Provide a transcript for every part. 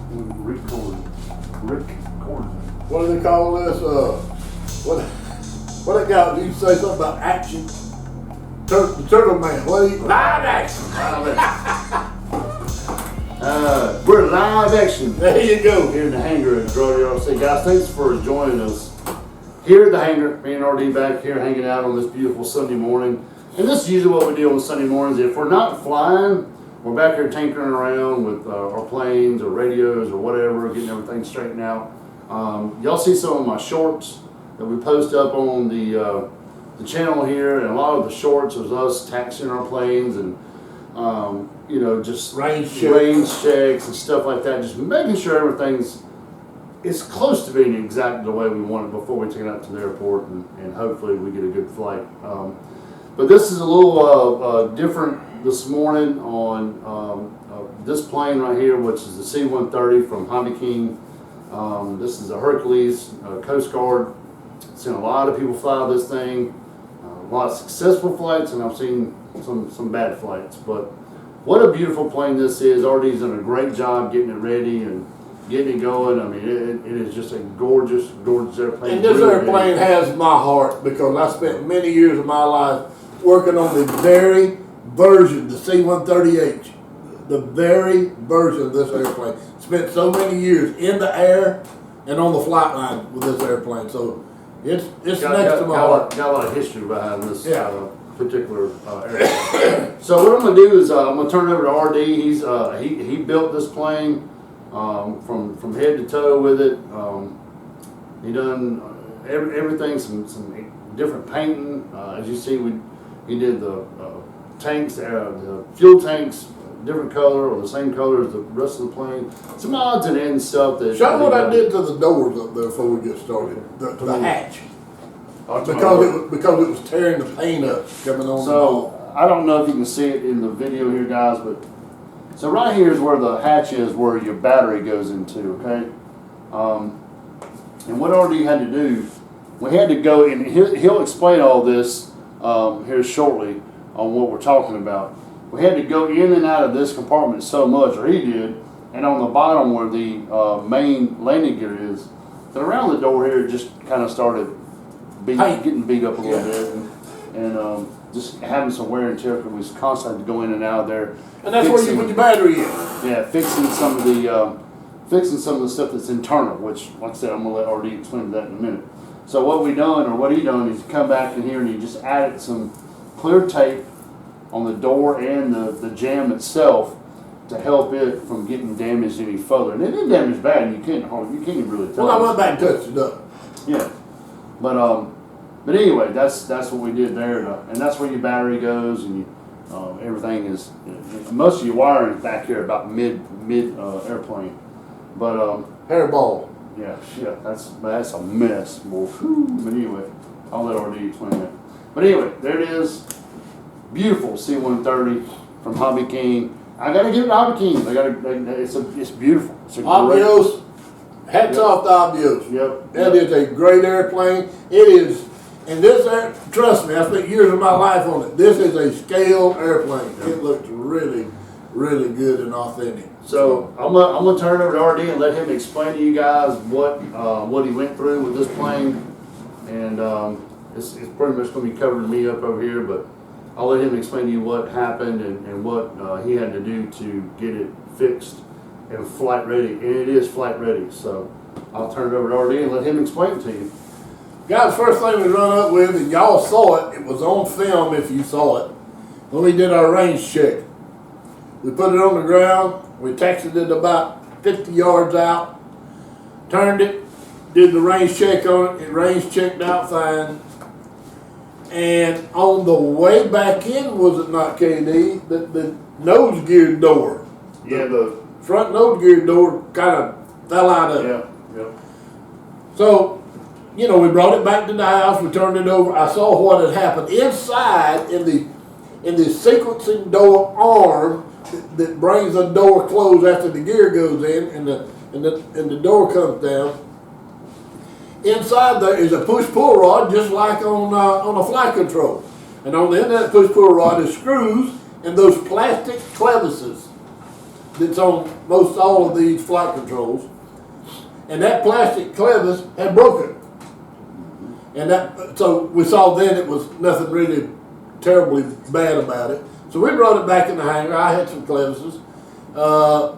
Rick Corn. What do they call this? What they got? You say something about action? The Turtle Man. What do you? Live action. We're live action. There you go. Here in the hangar at DRAWDY. Guys, thanks for joining us here at the hangar. Me and RD back here hanging out on this beautiful Sunday morning. And this is usually what we do on Sunday mornings. If we're not flying, we're back here tinkering around with our planes or radios or whatever, getting everything straightened out. Y'all see some of my shorts that we post up on the channel here, and a lot of the shorts was us taxiing our planes and you know, just range checks and stuff like that, just making sure everything's close to being exactly the way we want it before we take it out to the airport, and hopefully we get a good flight. But this is a little different this morning on this plane right here, which is the C-130 from Hobby King. This is a Hercules Coast Guard. Seen a lot of people fly this thing, a lot of successful flights, and I've seen some bad flights. But what a beautiful plane this is. RD's done a great job getting it ready and getting it going. I mean, it is just a gorgeous, gorgeous airplane. And this airplane has my heart because I spent many years of my life working on the very version, the C-130H, the very version of this airplane. Spent so many years in the air and on the flight line with this airplane. So it's next to my heart. Got a lot of history behind this particular airplane. So what I'm going to do is I'm going to turn it over to RD. He built this plane from head to toe with it. He done everything, some different painting. As you see, he did the tanks, the fuel tanks, different color or the same color as the rest of the plane. Some odds and ends stuff that. Show what I did to the doors up there before we get started. The hatch. Because it was tearing the paint up coming on. So I don't know if you can see it in the video here, guys, but so right here is where the hatch is, where your battery goes into. Okay, and what RD had to do, we had to go in. He'll explain all this here shortly on what we're talking about. We had to go in and out of this compartment so much, or he did, and on the bottom where the main landing gear is, that around the door here it just kind of started getting beat up a little bit, and just having some wear and tear because we was constantly going in and out of there. And that's where you put your battery in. Yeah, fixing some of the stuff that's internal, which, like I said, I'm gonna let RD explain that in a minute. So what he done is come back in here and he just added some clear tape on the door and the jamb itself to help it from getting damaged any further. And it didn't damage bad, and you can't even really tell. Well, I went back and touched it up. Yeah, but anyway, that's what we did there, and that's where your battery goes, and everything is. Most of your wiring is back here about mid airplane, but hairball. Yeah, that's a mess, boy. But anyway, I'll let RD explain that. But anyway, there it is. Beautiful C-130 from Hobby King. I gotta give it to Hobby King. It's beautiful. It's a Avios. Hats off to Avios. Yep. That is a great airplane. It is, and trust me, I spent years of my life on it. This is a scale airplane. Yep. It looks really, really good and authentic. So I'm gonna turn it over to RD and let him explain to you guys what he went through with this plane, and it's pretty much gonna be covering me up over here, but I'll let him explain to you what happened and what he had to do to get it fixed and flight ready. And it is flight ready. So I'll turn it over to RD and let him explain it to you. Guys, first thing we run up with, and y'all saw it, it was on film if you saw it, when we did our range check. We put it on the ground, we taxied it about 50 yards out, turned it, did the range check on it, it range checked out fine. And on the way back in, was it not, KD, the nose gear door? Yeah, the front nose gear door kind of fell out of it. Yeah. So, you know, we brought it back to the house, we turned it over. I saw what had happened inside in the sequencing door arm that brings the door closed after the gear goes in and the door comes down. Inside there is a push-pull rod, just like on a flight control. And on the end of that push-pull rod is screws and those plastic clevises that's on most all of these flight controls. And that plastic clevis had broken. And so we saw then it was nothing really terribly bad about it. So we brought it back in the hangar. I had some clevises.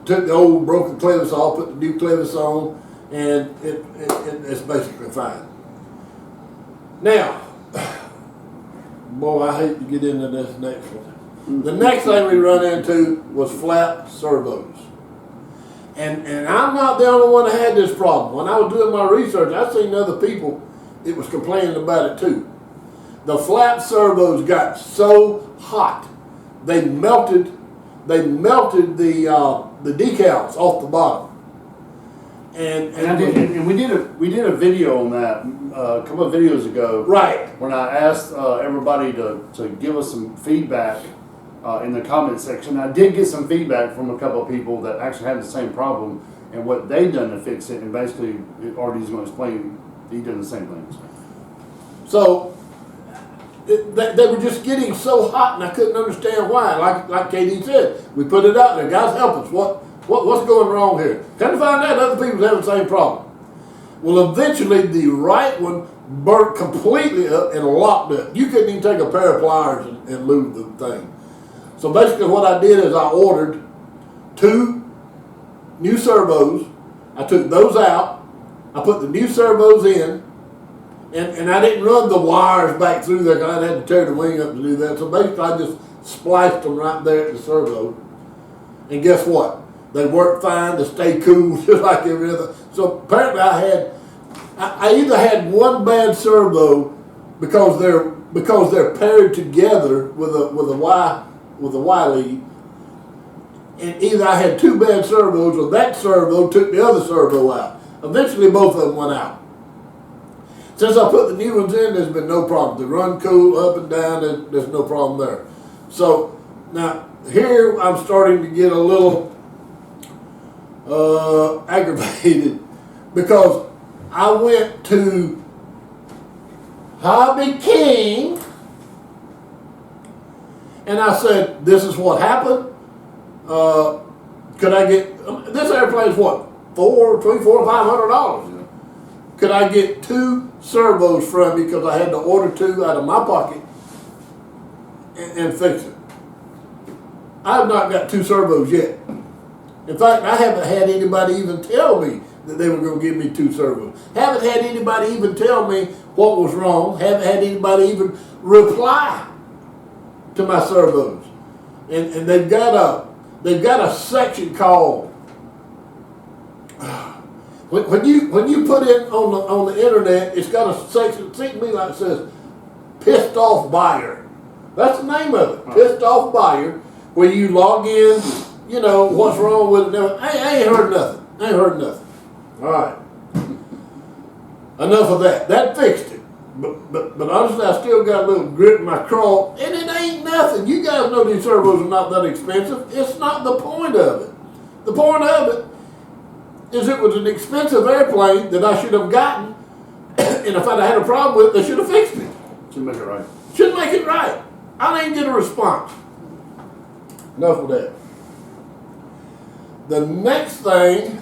Took the old broken clevis off, put the new clevis on, and it's basically fine. Now, boy, I hate to get into this next one. The next thing we run into was flap servos. And I'm not the only one that had this problem. When I was doing my research, I seen other people that was complaining about it too. The flap servos got so hot, they melted the decals off the bottom. And we did a video on that a couple of videos ago. Right. When I asked everybody to give us some feedback in the comment section. I did get some feedback from a couple of people that actually had the same problem and what they done to fix it. And basically, Artie's going to explain he done the same things. So they were just getting so hot, and I couldn't understand why. Like KD said, we put it out there. Guys, help us. What's going wrong here? Come to find out, other people have the same problem. Well, eventually, the right one burnt completely up and locked up. You couldn't even take a pair of pliers and move the thing. So basically, what I did is I ordered 2 new servos. I took those out. I put the new servos in. And I didn't run the wires back through there because I had to tear the wing up to do that. So basically, I just spliced them right there at the servo. And guess what? They worked fine to stay cool, just like every other. So apparently, I either had one bad servo because they're paired together with a Y lead, and either I had 2 bad servos or that servo took the other servo out. Eventually, both of them went out. Since I put the new ones in, there's been no problem. They run cool up and down, there's no problem there. So now here I'm starting to get a little aggravated because I went to Hobby King and I said, this is what happened. Could I get, this airplane's what, between $400 and $500. Could I get 2 servos from you because I had to order 2 out of my pocket and fix it? I have not got 2 servos yet. In fact, I haven't had anybody even tell me that they were going to give me 2 servos. Haven't had anybody even tell me what was wrong. Haven't had anybody even reply to my servos. And they've got a section called when you put it on the internet, it's got a section. It seems to me like it says "pissed off buyer." That's the name of it. Pissed off buyer, where you log in. You know what's wrong with it. I ain't heard nothing. All right. Enough of that. That fixed it. But honestly, I still got a little grit in my craw, and it ain't nothing. You guys know these servos are not that expensive. It's not the point of it. The point of it is it was an expensive airplane that I should have gotten, and if I'd had a problem with it, they should have fixed it. Should make it right. Should make it right. I didn't get a response. Enough of that. The next thing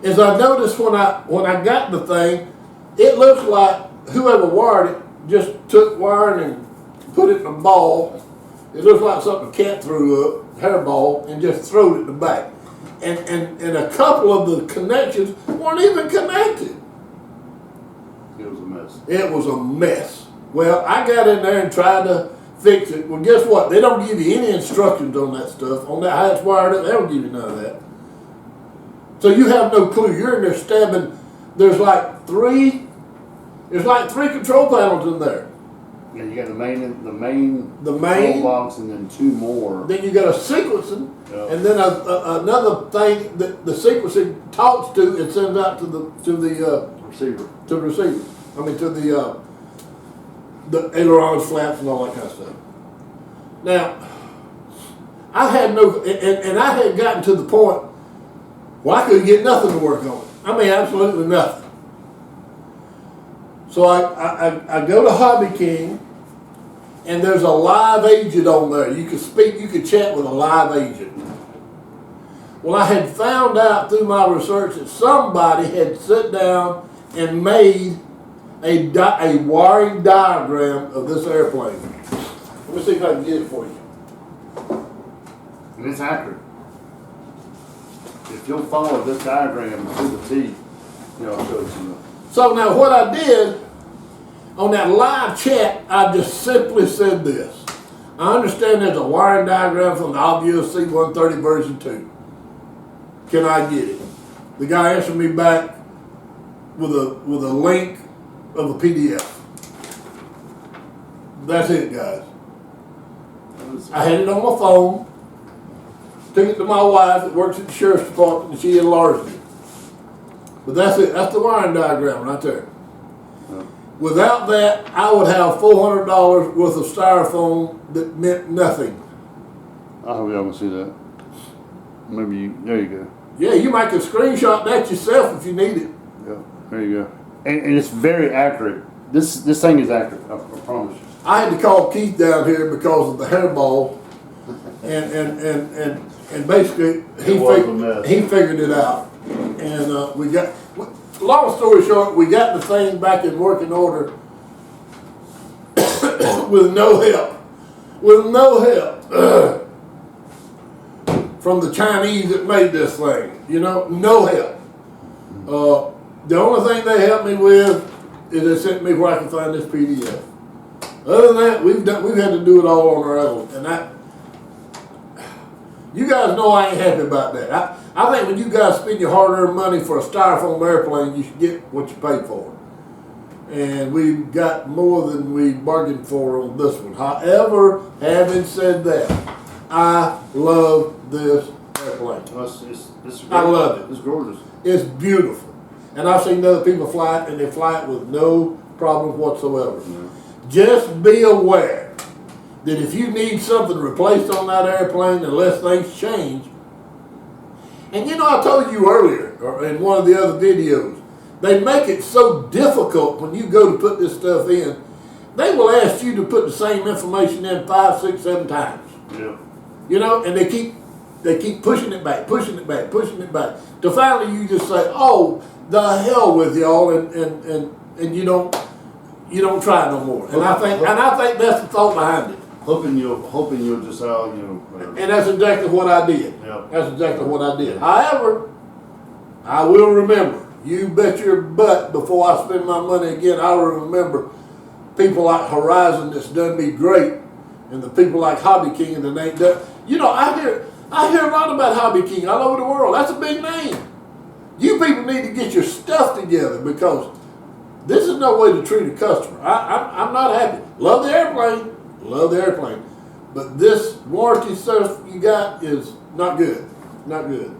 is I noticed when I got the thing, it looks like whoever wired it just took wiring and put it in a ball. It looks like something a cat threw up, hairball, and just threw it in the back. And a couple of the connections weren't even connected. It was a mess. It was a mess. Well, I got in there and tried to fix it. Well, guess what? They don't give you any instructions on that stuff. On that how it's wired up, they don't give you none of that. So you have no clue. You're in there stabbing. There's like three control panels in there. Yeah, you got the main control box, and then 2 more. Then you got a sequencing, and then another thing that the sequencing talks to and sends out to the receiver. To the receiver. I mean to the ailerons, flaps, and all that kind of stuff. Now, I had no, and I had gotten to the point where I couldn't get nothing to work on. I mean, absolutely nothing. So I go to Hobby King, and there's a live agent on there. You could speak, you could chat with a live agent. Well, I had found out through my research that somebody had sat down and made a wiring diagram of this airplane. Let me see if I can get it for you. And it's accurate. If you'll follow this diagram to the T, I'll show it to you. So now what I did, on that live chat, I just simply said this. I understand there's a wiring diagram from the Avios C-130 version 2. Can I get it? The guy answered me back with a link of a PDF. That's it, guys. I had it on my phone, took it to my wife that works at the sheriff's department, and she enlarged it. But that's it. That's the wiring diagram right there. Without that, I would have $400 worth of styrofoam that meant nothing. I hope y'all can see that. Maybe you, there you go. Yeah, you might can screenshot that yourself if you need it. Yeah, there you go. And it's very accurate. This thing is accurate, I promise you. I had to call Keith down here because of the hairball, and basically he figured it out. And we got, long story short, we got the thing back in working order with no help. With no help from the Chinese that made this thing. No help. The only thing they helped me with is they sent me where I can find this PDF. Other than that, we've had to do it all on our own, and you guys know I ain't happy about that. I think when you guys spend your hard-earned money for a styrofoam airplane, you should get what you paid for. And we got more than we bargained for on this one. However, having said that, I love this airplane. I love it. It's gorgeous. It's beautiful. And I've seen other people fly it, and they fly it with no problem whatsoever. Yeah. Just be aware that if you need something replaced on that airplane, unless things change, and I told you earlier, or in one of the other videos, they make it so difficult when you go to put this stuff in, they will ask you to put the same information in 5, 6, 7 times. Yeah. And they keep pushing it back, pushing it back, pushing it back. Till finally you just say, oh, the hell with y'all, and you don't try no more. And I think that's the thought behind it. Hoping you'll just And that's exactly what I did. Yeah. That's exactly what I did. However, I will remember. You bet your butt before I spend my money again, I will remember people like Horizon that's done me great, and the people like Hobby King and the name done. I hear a lot about Hobby King all over the world. That's a big name. You people need to get your stuff together, because this is no way to treat a customer. I'm not happy. Love the airplane, but this warranty stuff you got is not good. Not good.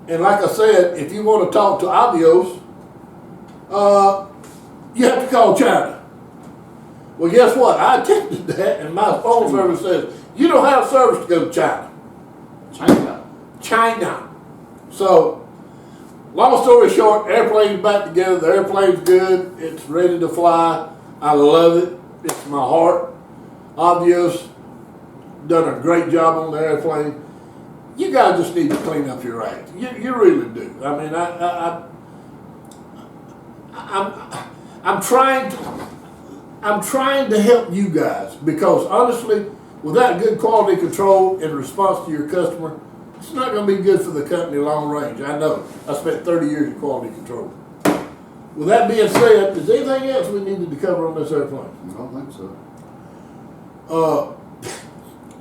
And like I said, if you want to talk to Avios, you have to call China. Well, guess what? I attempted that, and my phone service says, you don't have service to go to China. China. So, long story short, airplane's back together. The airplane's good. It's ready to fly. I love it. It's my heart. Avios done a great job on the airplane. You guys just need to clean up your act. You really do. I mean, I'm trying to help you guys, because honestly, without good quality control in response to your customer, it's not going to be good for the company long range. I know. I spent 30 years in quality control. With that being said, is there anything else we needed to cover on this airplane? I don't think so.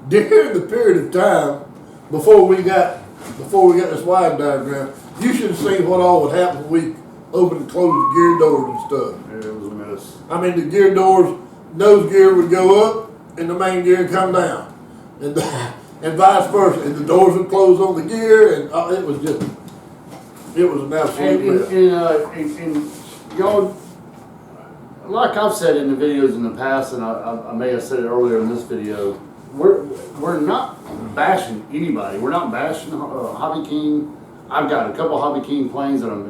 During the period of time before we got this wiring diagram, you should have seen what all would happen when we opened and closed the gear doors and stuff. Yeah, it was a mess. I mean, the gear doors, nose gear would go up and the main gear would come down, and vice versa. And the doors would close on the gear, and it was an absolute mess. And like I've said in the videos in the past, and I may have said it earlier in this video, we're not bashing anybody. We're not bashing Hobby King. I've got a couple Hobby King planes that I'm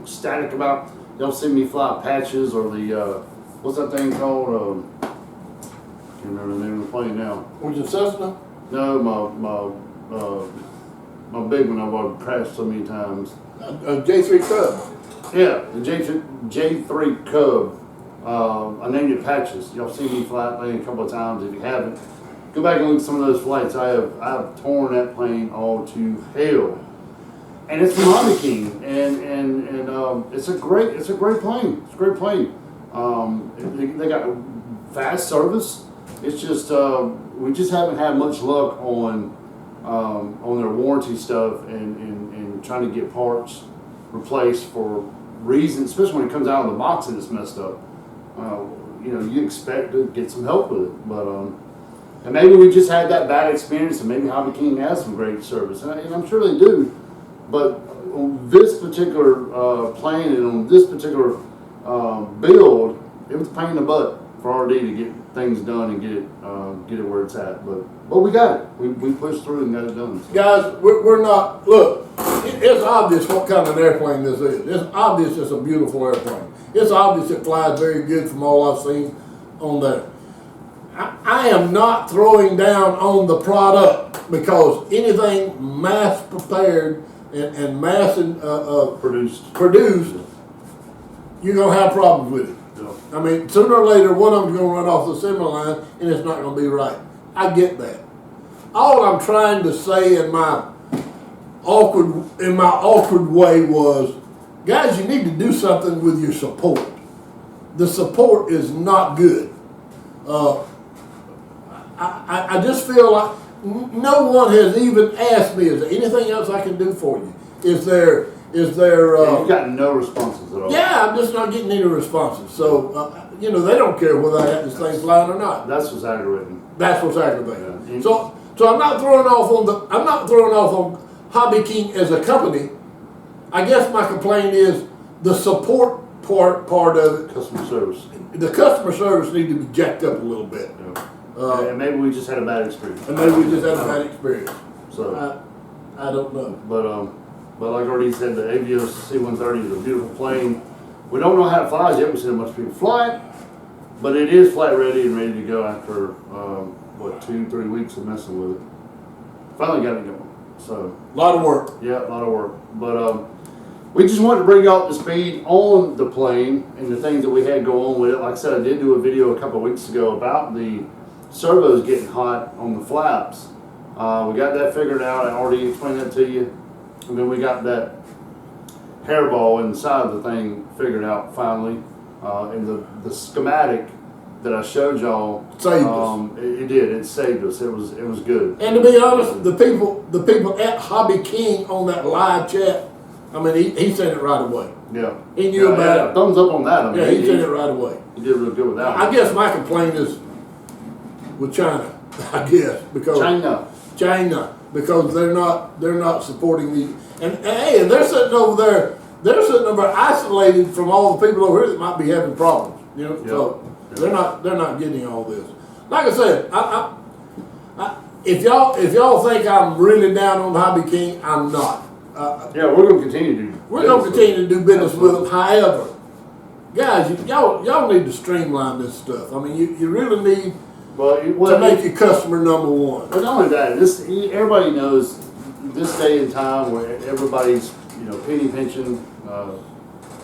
ecstatic about. They'll see me fly Apaches or the what's that thing called? Can't remember the name of the plane now. Was it Cessna? No, my big one I've crashed so many times. A J3 Cub. Yeah, the J3 Cub. I named it Patches. Y'all seen me fly that plane a couple of times. If you haven't, go back and look at some of those flights. I've torn that plane all to hell. And it's from Hobby King, and it's a great plane. It's a great plane. They got fast service. It's just we just haven't had much luck on their warranty stuff and trying to get parts replaced for reasons, especially when it comes out of the box and it's messed up. You know, you expect to get some help with it, but and maybe we just had that bad experience, and maybe Hobby King has some great service, and I'm sure they do. But on this particular plane and on this particular build, it was a pain in the butt for RD to get things done and get it where it's at. But we got it. We pushed through and got it done. So. Guys, we're not, look, it's obvious what kind of an airplane this is. It's obvious it's a beautiful airplane. It's obvious it flies very good from all I've seen on there. I am not throwing down on the product, because anything mass prepared and mass produced, you're going to have problems with it. Yeah. I mean, sooner or later, one of them's going to run off the assembly line, and it's not going to be right. I get that. All I'm trying to say in my awkward way was, guys, you need to do something with your support. The support is not good. I just feel like no one has even asked me, is there anything else I can do for you? Is there you've gotten no responses at all. Yeah, I'm just not getting any responses. So, you know, they don't care whether I got this thing flying or not. That's what's aggravating. That's what's aggravating. Yeah. So I'm not throwing off on Hobby King as a company. I guess my complaint is the support part of it. Customer service. The customer service needs to be jacked up a little bit. Yeah. And maybe we just had a bad experience. And maybe we just had a bad experience. So I don't know. But like I already said, the Avios C-130 is a beautiful plane. We don't know how it flies yet. We've seen a bunch of people fly it, but it is flight ready and ready to go after what, 2-3 weeks of messing with it. Finally got it going. So A lot of work. yeah, a lot of work. But we just wanted to bring you up to speed on the plane and the things that we had go on with it. Like I said, I did do a video a couple of weeks ago about the servos getting hot on the flaps. We got that figured out. I already explained that to you. And then we got that hairball inside the thing figured out finally. And the schematic that I showed y'all Saved us. It did. It saved us. It was good. And to be honest, the people at Hobby King on that live chat, I mean, he sent it right away. Yeah. He knew about yeah. it. Thumbs up on that. I mean, Yeah, he sent it right away. He did real good with that. I guess my complaint is with China. I guess because China, because they're not supporting the and they're sitting over there. They're sitting over isolated from all the people over here that might be having problems. You know, so they're not getting all this. Like I said, if y'all think I'm really down on Hobby King, I'm not. Yeah, we're going to continue to do. We're going to continue to do business with them. However, guys, y'all need to streamline this stuff. I mean, you really need to make your customer number one. But not only that, everybody knows this day and time where everybody's penny pinching,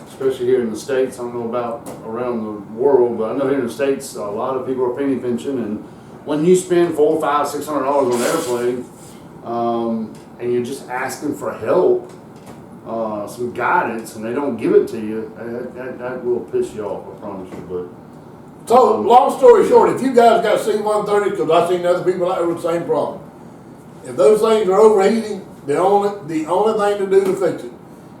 especially here in the States. I don't know about around the world, but I know here in the States a lot of people are penny pinching, and when you spend $400, $500, $600 on an airplane, and you're just asking for help, some guidance, and they don't give it to you, that will piss you off, I promise you. But so, long story short, if you guys got C-130, because I've seen other people out there with the same problem, if those things are overheating, the only thing to do to fix it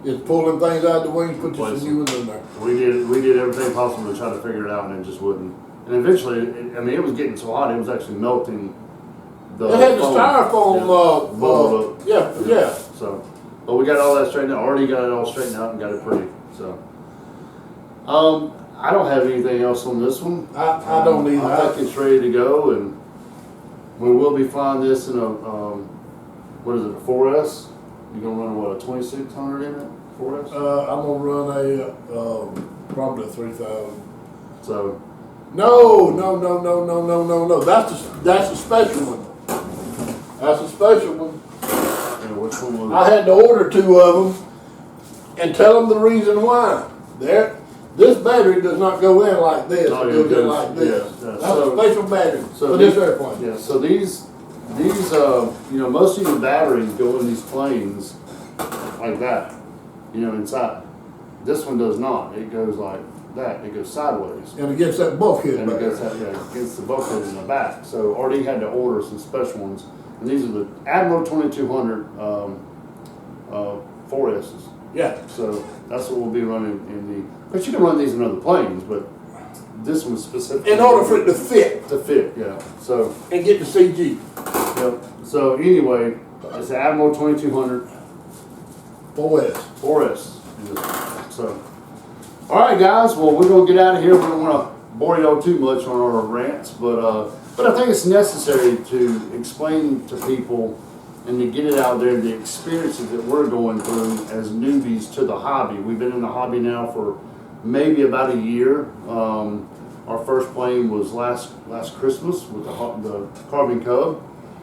is pull them things out of the wings, put some new ones in there. We did everything possible to try to figure it out, and it just wouldn't. And eventually, it was getting so hot, it was actually melting. It had the styrofoam bubbled up. Yeah. So, but we got all that straightened out. Already got it all straightened out and got it pretty. So, I don't have anything else on this one. I don't either. I think it's ready to go, and we will be flying this in a what is it, a 4S? You're gonna run what, a 2600 in it? 4S? I'm gonna run a probably a 3000. So No. That's a special one. That's a special one. Yeah, which one was I had to order 2 of them and tell them the reason why. This battery does not go in like this. Oh, It yeah, goes in like this. yeah. That's So- a special battery so for these- this airplane. Yeah, so these, most of your batteries go in these planes like that, inside. This one does not. It goes like that. It goes sideways. And against that bulkhead And it battery. goes against the bulkhead in the back. So RD had to order some special ones. And these are the Admiral 2200 4S's. Yeah. So that's what we'll be running in the, but you can run these in other planes, but this one specifically. In order for it to fit to fit, yeah. So, and get the CG. yep. So anyway, it's the Admiral 2200 4S. 4S. So, all right, guys. Well, we're gonna get out of here. We don't want to bore y'all too much on our rants, but I think it's necessary to explain to people and to get it out there, the experiences that we're going through as newbies to the hobby. We've been in the hobby now for maybe about a year. Our first plane was last Christmas with the Carbon Cub,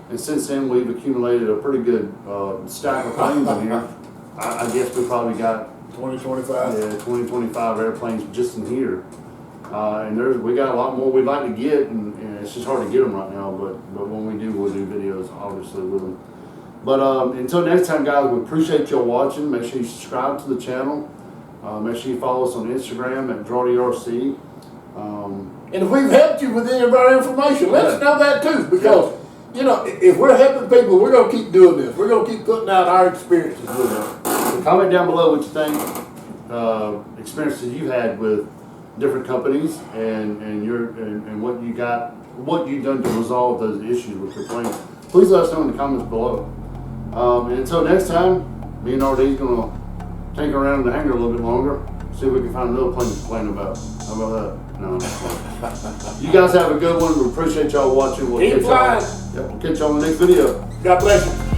and since then we've accumulated a pretty good stack of planes in here. I guess we probably got 2025. 25 airplanes just in here. And we got a lot more we'd like to get, and it's just hard to get them right now, but when we do, we'll do videos obviously with them. But until next time, guys, we appreciate y'all watching. Make sure you subscribe to the channel. Make sure you follow us on Instagram at DRAWDY. And if we've helped you with any of our information, let us know that too. Because, if we're helping people, we're going to keep doing this. We're going to keep putting out our experiences with them. So comment down below what you think, experiences you've had with different companies, and what you got, what you've done to resolve those issues with your plane. Please let us know in the comments below. And until next time, me and RD's gonna tinker around in the hangar a little bit longer, see if we can find another plane to complain about. How about that? No. You guys have a good one. We appreciate y'all watching. Keep flying. We'll catch y'all in the next video. God bless you.